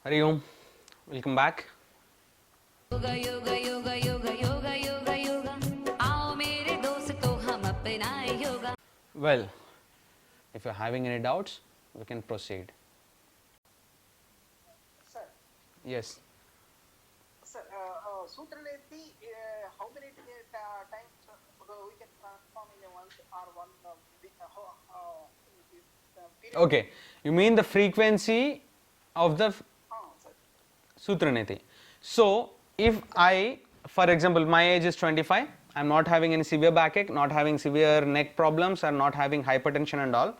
Hari Om, welcome back. Yoga yoga yoga yoga yoga yoga yoga आओ मेरे दोस्तों हम अपनाए yoga. Well, if you're having any doubts, we can proceed. Sir, Yes. sir, Sutra Neti, how many times we can transform in a once or one period? Okay, you mean the frequency of the Sir. Sutra Niti. So, if I, for example, my age is 25, I'm not having any severe backache, not having severe neck problems, or not having hypertension and all,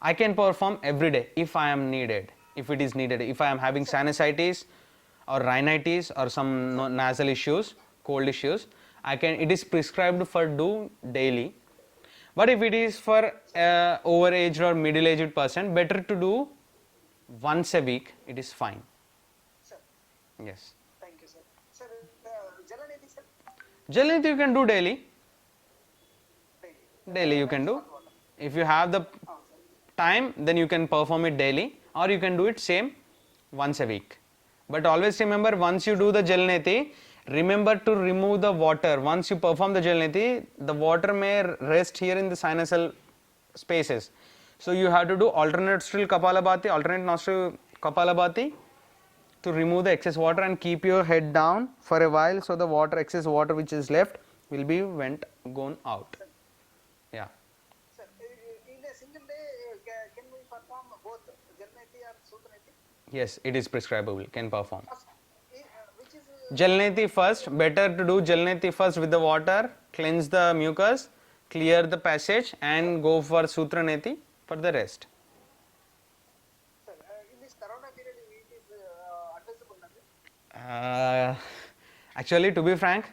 I can perform every day if I am needed, if it is needed. If I am having sinusitis or rhinitis or some nasal issues, cold issues, I can. It is prescribed for do daily. But if it is for over-aged or middle-aged person, better to do once a week. It is fine. Sir, Yes. thank you, sir. Sir, Jalaneti, sir. Jalaneti you can do daily. Daily. Daily you can do. If you have the Sir. time, then you can perform it daily, or you can do it same once a week. But always remember, once you do the Jalaneti, remember to remove the water. Once you perform the Jalaneti, the water may rest here in the sinusal spaces. So you have to do alternate nostril Kapalabhati, alternate nostril Kapalabhati to remove the excess water and keep your head down for a while, so the water, excess water which is left will be gone out. Yeah. Sir, in a single day, can we perform both Jalaneti or Sutra Neti? Yes, it is prescribable, can perform. Which is Jalneti first, better to do Jalneti first with the water, cleanse the mucus, clear the passage and go for Sutra Neti for the rest. sir, in this Corona period, it is advisable, Actually, to be frank,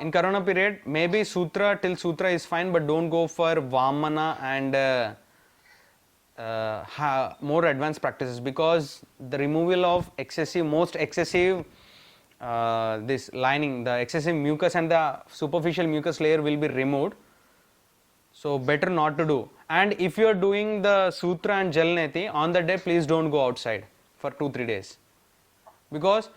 in Corona period, maybe Sutra till Sutra is fine, but don't go for Vamana and more advanced practices, because the removal of most excessive this lining, the excessive mucus and the superficial mucus layer will be removed. So better not to do. And if you are doing the Sutra and Jalneti on the day, please don't go outside for 2-3 days, because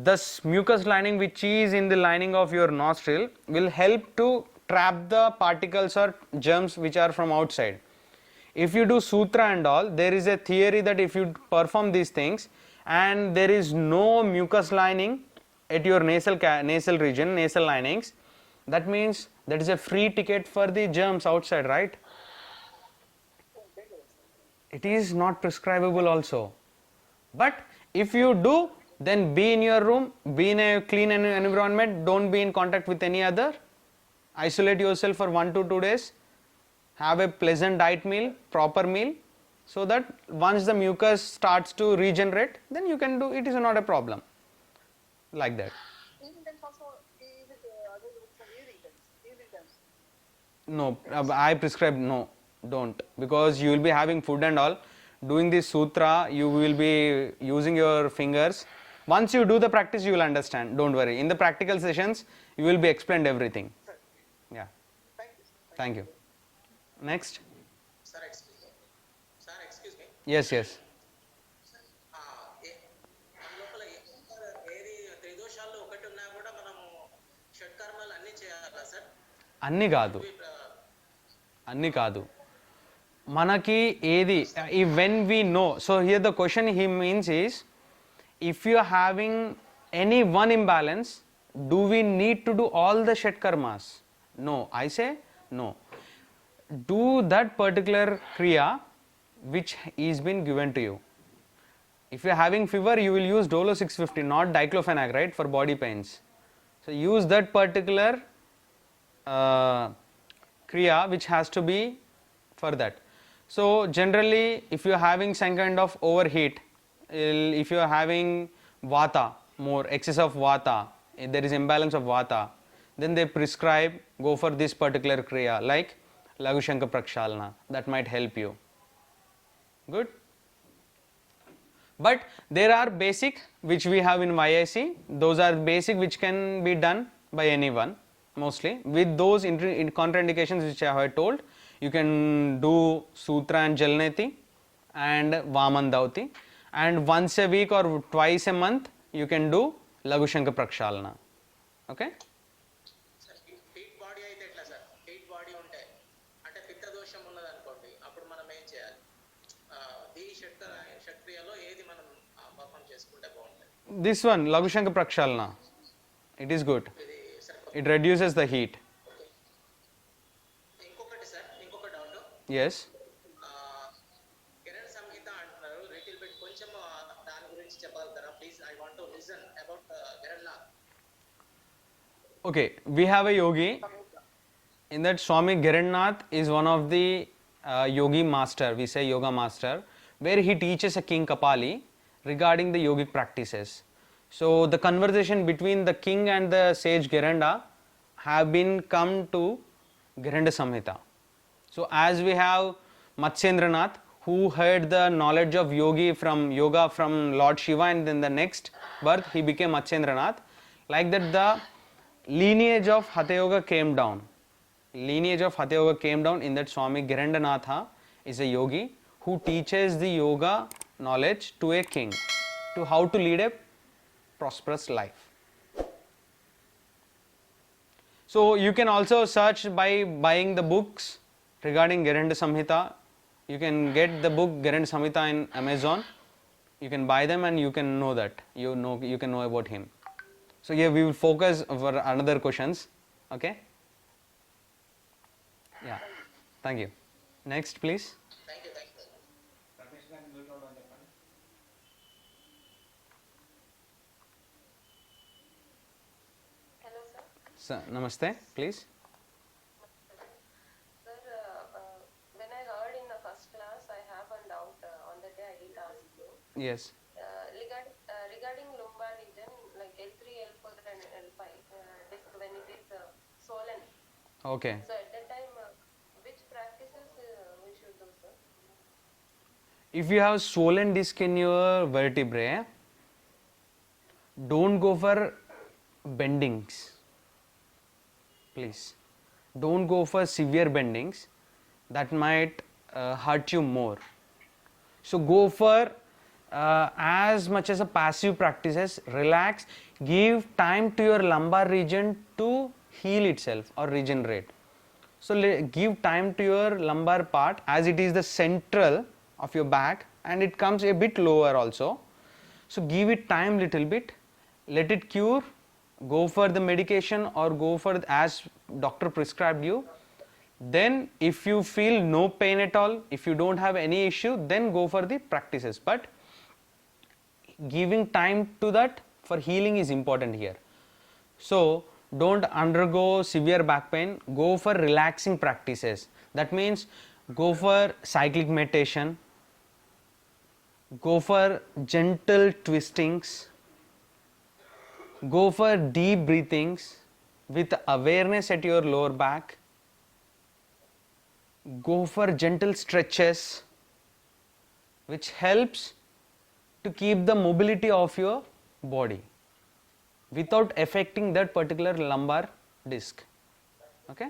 the mucus lining which is in the lining of your nostril will help to trap the particles or germs which are from outside. If you do Sutra and all, there is a theory that if you perform these things and there is no mucus lining at your nasal region, nasal linings, that means that is a free ticket for the germs outside, right? It is not prescribable also. But if you do, then be in your room, be in a clean environment, don't be in contact with any other, isolate yourself for 1 to 2 days, have a pleasant diet meal, proper meal, so that once the mucus starts to regenerate, then you can do, it is not a problem. Like that. evening times also, is it advisable for evening times? No, I prescribe no, don't, because you will be having food and all. Doing this sutra, you will be using your fingers. Once you do the practice, you will understand. Don't worry. In the practical sessions, you will be explained everything. Sir, Yeah. thank you, sir. Thank you. Next. Sir, excuse me. Sir, excuse me. Yes, yes. మన లోపల ఏది త్రిదోషాల్లో ఒకటి ఉన్నా కూడా మనము షట్కర్మలు అన్ని చేయాలా sir? అన్ని కాదు, అన్ని కాదు. మనకి ఏది, when we know, so here the question he means is, if you are having any one imbalance, do we need to do all the shat karmas? No, I say no. Do that particular kriya which is been given to you. If you are having fever, you will use Dolo 650, not diclofenac, right, for body pains. So use that particular kriya which has to be for that. So generally, if you are having some kind of overheat, if you are having vata, more excess of vata, if there is imbalance of vata, then they prescribe, go for this particular kriya like Laghu Shankha Prakshalana. That might help you. Good. But there are basic which we have in YIC. Those are basic which can be done by anyone mostly. With those contraindications which I have told, you can do Sutra and Jalneti and Vaman Dauti. and once a week or twice a month you can do Laghu Shankha Prakshalana. Okay? Sir heat body అయితే ఎట్లా sir? Heat body ఉంటే అంటే పిత్త దోషం ఉన్నది అనుకోండి, అప్పుడు మనం ఏం చేయాలి? ఈ షట్క్రియలో ఏది మనం పర్ఫామ్ చేసుకుంటే బాగుంటుంది? This one, Laghu Shankha Prakshalana. It is good. ఇది sir It reduces the heat. ఇంకొకటి సార్, ఇంకొక డౌట్. Yes. కిరణ్ సంహిత అంటున్నారు, లిటిల్ బిట్ కొంచెం దాని గురించి చెప్పగలుగుతారా please? I want to listen about Kiran. Okay, we have a yogi. In that, Swami Vivekananda is one of the yogi master, we say yoga master, where he teaches a king Kapali regarding the yogic practices. So the conversation between the king and the sage Vivekananda have been come to Vivekananda Samhita. So as we have Matsyendranath, who heard the knowledge of yoga from Lord Shiva, and then the next birth he became Matsyendranath. Like that, the lineage of Hatha Yoga came down. Lineage of Hatha Yoga came down. In that, Swami Vivekananda is a yogi who teaches the yoga knowledge to a king, to how to lead a prosperous life. So you can also search by buying the books regarding Vivekananda Samhita. You can get the book Vivekananda Samhita in Amazon. You can buy them and you can know that. You can know about him. So here we will focus for another questions. Okay? Yeah. Thank you. Next, please. Thank you. Hello, sir. Sir, namaste, please. Sir, when I heard in the first class, I have a doubt on the day I did ask you. Yes. Regarding lumbar region, like L3, L4, and L5, disc when it is swollen. Okay. So at that time, which practices we should do, sir? If you have swollen disc in your vertebrae, don't go for bendings. Please. Don't go for severe bendings. That might hurt you more. So go for as much as a passive practices, relax, give time to your lumbar region to heal itself or regenerate. So give time to your lumbar part, as it is the central of your back and it comes a bit lower also. So give it time little bit, let it cure, go for the medication or go for as doctor prescribed you. Then if you feel no pain at all, if you don't have any issue, then go for the practices. But giving time to that for healing is important here. So don't undergo severe back pain, go for relaxing practices. That means go for cyclic meditation, go for gentle twistings, go for deep breathings with awareness at your lower back, go for gentle stretches which helps to keep the mobility of your body without affecting that particular lumbar disc. Okay?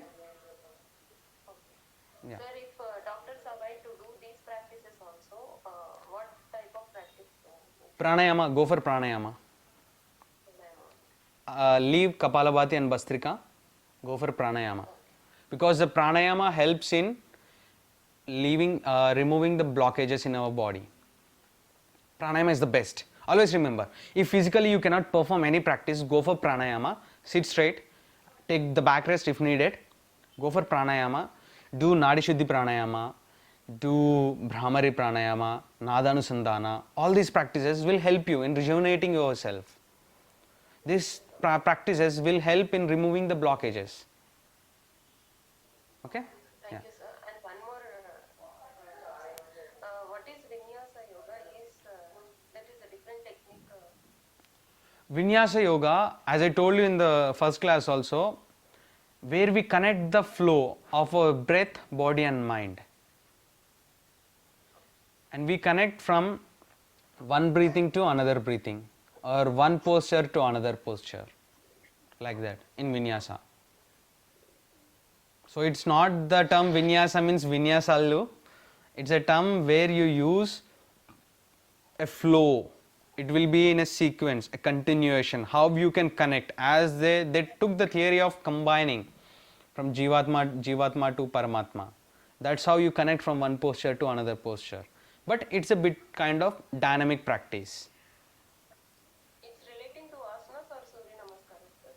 Yeah. Sir, if doctors avoid to do these practices also, what type of practice? Pranayama, go for pranayama. Leave Kapalabhati and Bastrika, go for pranayama. Because the pranayama helps in removing the blockages in our body. Pranayama is the best. Always remember, if physically you cannot perform any practice, go for pranayama, sit straight, take the back rest if needed, go for pranayama, do Nadi Shuddhi pranayama, do Brahmari pranayama, Nadanusandhana. All these practices will help you in rejuvenating yourself. These practices will help in removing the blockages. Okay? Thank you, sir. And one more, what is Vinyasa Yoga? That is a different technique. Vinyasa Yoga, as I told you in the first class also, where we connect the flow of our breath, body and mind. And we connect from one breathing to another breathing or one posture to another posture, like that in Vinyasa. So it's not the term Vinyasa means Vinyasallu, it's a term where you use a flow. It will be in a sequence, a continuation. How you can connect, as they took the theory of combining from Jivatma to Paramatma. That's how you connect from one posture to another posture. But it's a bit kind of dynamic practice. It's relating to asanas or Surya Namaskaras, sir?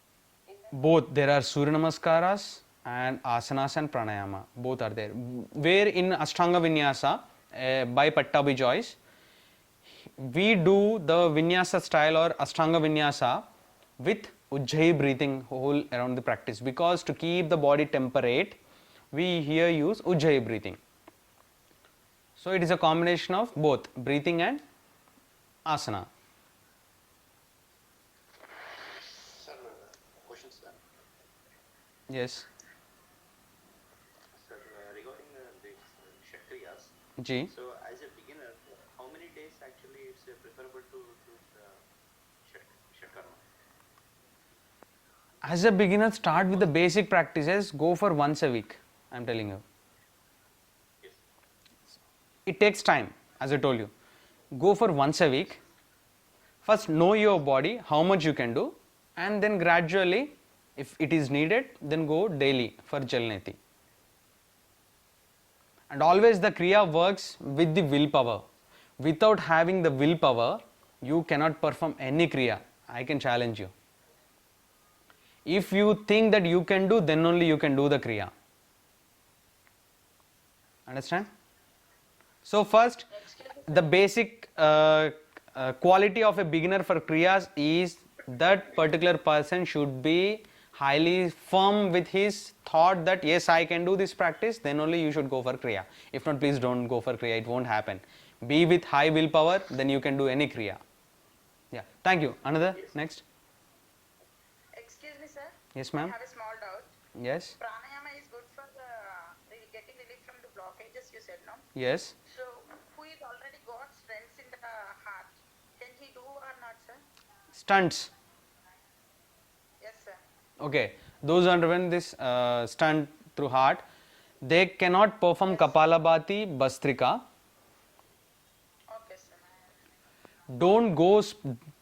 Is that Both, there are Surya Namaskaras and Asanas and Pranayama. Both are there. Where in Ashtanga Vinyasa, by Pattabhi Joyce, we do the Vinyasa style or Ashtanga Vinyasa with Ujjayi breathing whole around the practice, because to keep the body temperate, we here use Ujjayi breathing. So it is a combination of both breathing and asana. Sir, question, sir. Yes. Sir, regarding the Kshatriyas, Ji. so as a beginner, how many days actually it's preferable to do the Kshakarma? As a beginner, start with the basic practices, go for once a week. I am telling you. Yes. It takes time, as I told you. Go for once a week. First, know your body, how much you can do, and then gradually, if it is needed, then go daily for Jalneti. And always the Kriya works with the willpower. Without having the willpower, you cannot perform any Kriya. I can challenge you. If you think that you can do, then only you can do the Kriya. Understand? So first, the basic quality of a beginner for Kriyas is that particular person should be highly firm with his thought that yes, I can do this practice, then only you should go for Kriya. If not, please don't go for Kriya, it won't happen. Be with high willpower, then you can do any Kriya. Yeah, thank you. Another, next. Excuse me, sir. Yes, I ma'am. have a small doubt. Yes, Pranayama is good for getting relief from the blockages, you said, no? yes. So, who is already got strengths in the heart, can he do or not, sir? Stunts. Yes, sir. Okay, those underwent this stunt through heart, they cannot perform Kapalabhati, Bastrika. Okay, sir. Don't go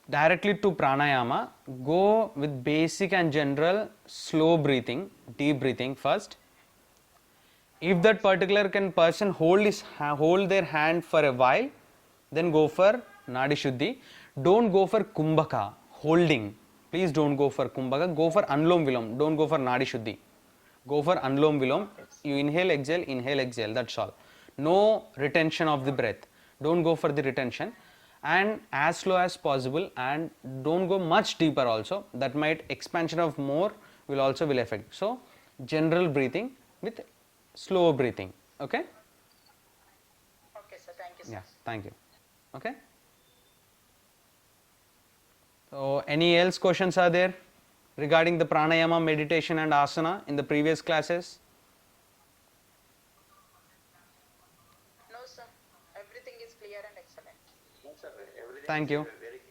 directly to pranayama, go with basic and general slow breathing, deep breathing first. If that particular person hold their hand for a while, then go for Nadi Shuddhi. Don't go for Kumbhaka, holding. Please don't go for Kumbhaka, go for Anulom Vilom, don't go for Nadi Shuddhi. Go for Anulom Vilom, you inhale, exhale, that's all. No retention of the breath. Don't go for the retention, and as slow as possible, and don't go much deeper also. That might expansion of more will affect. So general breathing with slow breathing. Okay? Okay, sir. Thank you, sir. Yeah, thank you. Okay? So any else questions are there regarding the pranayama, meditation and asana in the previous classes? No, sir. Everything is clear and excellent. No, sir, everything Thank is you. very